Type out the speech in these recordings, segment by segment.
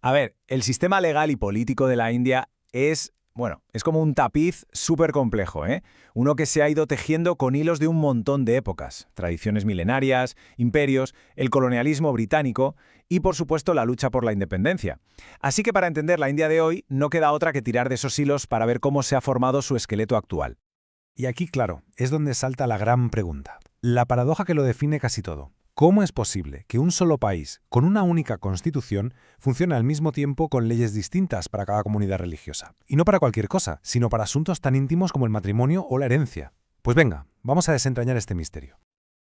A ver, el sistema legal y político de la India es como un tapiz súper complejo, ¿eh? Uno que se ha ido tejiendo con hilos de un montón de épocas, tradiciones milenarias, imperios, el colonialismo británico y, por supuesto, la lucha por la independencia. Así que para entender la India de hoy, no queda otra que tirar de esos hilos para ver cómo se ha formado su esqueleto actual. Y aquí, claro, es donde salta la gran pregunta. La paradoja que lo define casi todo. ¿Cómo es posible que un solo país, con una única constitución, funcione al mismo tiempo con leyes distintas para cada comunidad religiosa? Y no para cualquier cosa, sino para asuntos tan íntimos como el matrimonio o la herencia. Pues venga, vamos a desentrañar este misterio.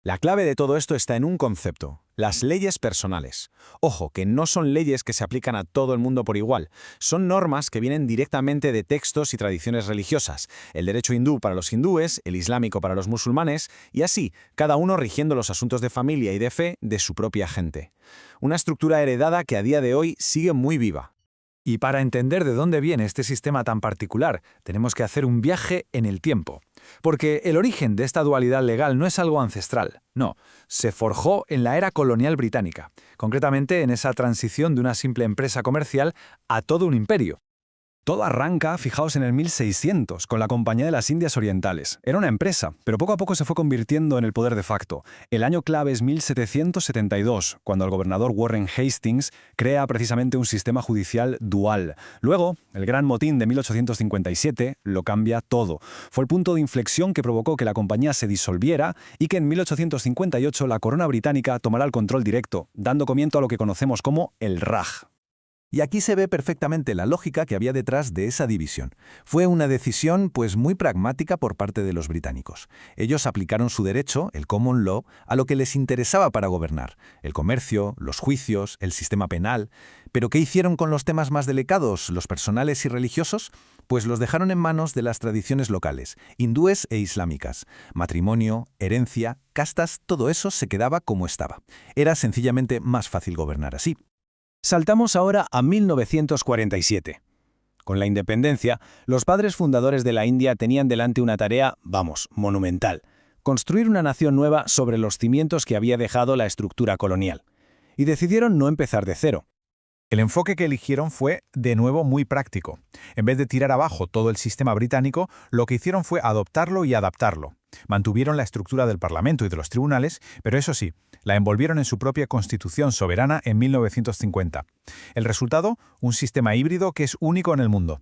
La clave de todo esto está en un concepto, las leyes personales. Ojo, que no son leyes que se aplican a todo el mundo por igual, son normas que vienen directamente de textos y tradiciones religiosas, el derecho hindú para los hindúes, el islámico para los musulmanes, y así, cada uno rigiendo los asuntos de familia y de fe de su propia gente. Una estructura heredada que a día de hoy sigue muy viva. Y para entender de dónde viene este sistema tan particular, tenemos que hacer un viaje en el tiempo. Porque el origen de esta dualidad legal no es algo ancestral, no, se forjó en la era colonial británica, concretamente en esa transición de una simple empresa comercial a todo un imperio. Todo arranca, fijaos, en el 1600, con la Compañía de las Indias Orientales. Era una empresa, pero poco a poco se fue convirtiendo en el poder de facto. El año clave es 1772, cuando el gobernador Warren Hastings crea precisamente un sistema judicial dual. Luego, el Gran Motín de 1857 lo cambia todo. Fue el punto de inflexión que provocó que la compañía se disolviera y que en 1858 la corona británica tomara el control directo, dando comienzo a lo que conocemos como el Raj. Y aquí se ve perfectamente la lógica que había detrás de esa división. Fue una decisión, muy pragmática por parte de los británicos. Ellos aplicaron su derecho, el common law, a lo que les interesaba para gobernar: el comercio, los juicios, el sistema penal. ¿Pero qué hicieron con los temas más delicados, los personales y religiosos? Pues los dejaron en manos de las tradiciones locales, hindúes e islámicas. Matrimonio, herencia, castas, todo eso se quedaba como estaba. Era sencillamente más fácil gobernar así. Saltamos ahora a 1947. Con la independencia, los padres fundadores de la India tenían delante una tarea, monumental: construir una nación nueva sobre los cimientos que había dejado la estructura colonial. Y decidieron no empezar de cero. El enfoque que eligieron fue, de nuevo, muy práctico. En vez de tirar abajo todo el sistema británico, lo que hicieron fue adoptarlo y adaptarlo. Mantuvieron la estructura del Parlamento y de los tribunales, pero eso sí, la envolvieron en su propia constitución soberana en 1950. El resultado, un sistema híbrido que es único en el mundo.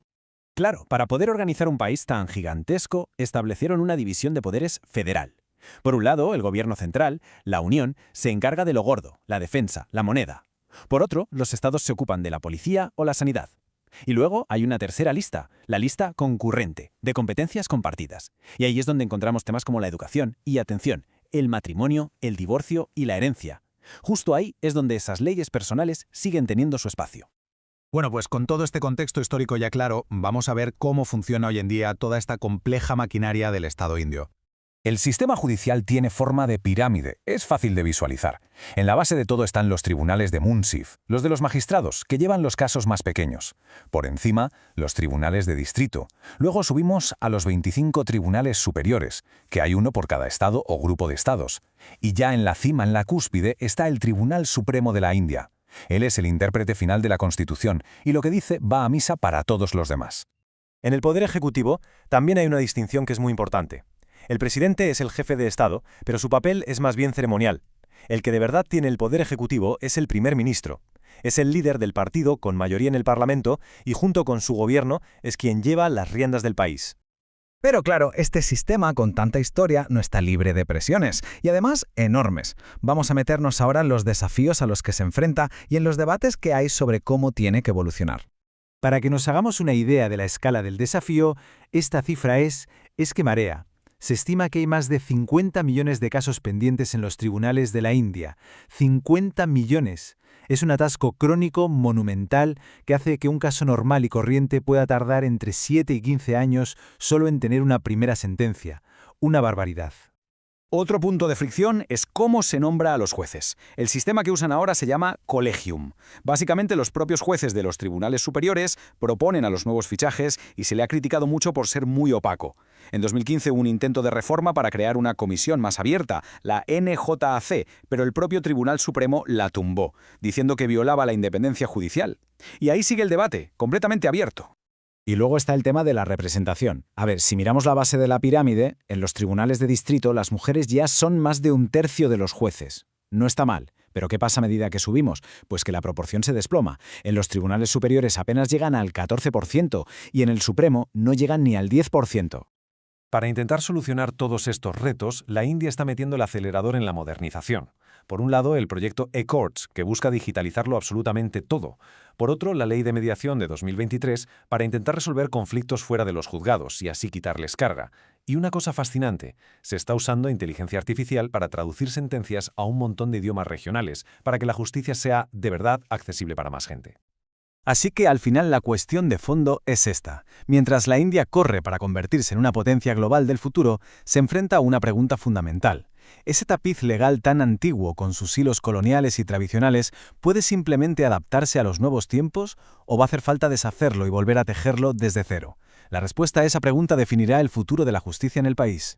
Claro, para poder organizar un país tan gigantesco, establecieron una división de poderes federal. Por un lado, el gobierno central, la Unión, se encarga de lo gordo, la defensa, la moneda. Por otro, los estados se ocupan de la policía o la sanidad. Y luego hay una tercera lista, la lista concurrente, de competencias compartidas. Y ahí es donde encontramos temas como la educación y, atención, el matrimonio, el divorcio y la herencia. Justo ahí es donde esas leyes personales siguen teniendo su espacio. Bueno, pues con todo este contexto histórico ya claro, vamos a ver cómo funciona hoy en día toda esta compleja maquinaria del Estado indio. El sistema judicial tiene forma de pirámide, es fácil de visualizar. En la base de todo están los tribunales de Munsif, los de los magistrados, que llevan los casos más pequeños. Por encima, los tribunales de distrito. Luego subimos a los 25 tribunales superiores, que hay uno por cada estado o grupo de estados. Y ya en la cima, en la cúspide, está el Tribunal Supremo de la India. Él es el intérprete final de la Constitución, y lo que dice va a misa para todos los demás. En el Poder Ejecutivo también hay una distinción que es muy importante. El presidente es el jefe de Estado, pero su papel es más bien ceremonial. El que de verdad tiene el poder ejecutivo es el primer ministro. Es el líder del partido con mayoría en el Parlamento y junto con su gobierno es quien lleva las riendas del país. Pero claro, este sistema con tanta historia no está libre de presiones, y además enormes. Vamos a meternos ahora en los desafíos a los que se enfrenta y en los debates que hay sobre cómo tiene que evolucionar. Para que nos hagamos una idea de la escala del desafío, esta cifra es que marea. Se estima que hay más de 50 millones de casos pendientes en los tribunales de la India. 50 millones. Es un atasco crónico monumental que hace que un caso normal y corriente pueda tardar entre 7 y 15 años solo en tener una primera sentencia. Una barbaridad. Otro punto de fricción es cómo se nombra a los jueces. El sistema que usan ahora se llama Collegium. Básicamente, los propios jueces de los tribunales superiores proponen a los nuevos fichajes y se le ha criticado mucho por ser muy opaco. En 2015 hubo un intento de reforma para crear una comisión más abierta, la NJAC, pero el propio Tribunal Supremo la tumbó, diciendo que violaba la independencia judicial. Y ahí sigue el debate, completamente abierto. Y luego está el tema de la representación. A ver, si miramos la base de la pirámide, en los tribunales de distrito las mujeres ya son más de 1/3 de los jueces. No está mal, pero ¿qué pasa a medida que subimos? Pues que la proporción se desploma. En los tribunales superiores apenas llegan al 14% y en el Supremo no llegan ni al 10%. Para intentar solucionar todos estos retos, la India está metiendo el acelerador en la modernización. Por un lado, el proyecto eCourts, que busca digitalizarlo absolutamente todo. Por otro, la ley de mediación de 2023, para intentar resolver conflictos fuera de los juzgados y así quitarles carga. Y una cosa fascinante, se está usando inteligencia artificial para traducir sentencias a un montón de idiomas regionales, para que la justicia sea, de verdad, accesible para más gente. Así que al final la cuestión de fondo es esta. Mientras la India corre para convertirse en una potencia global del futuro, se enfrenta a una pregunta fundamental. ¿Ese tapiz legal tan antiguo con sus hilos coloniales y tradicionales puede simplemente adaptarse a los nuevos tiempos o va a hacer falta deshacerlo y volver a tejerlo desde cero? La respuesta a esa pregunta definirá el futuro de la justicia en el país.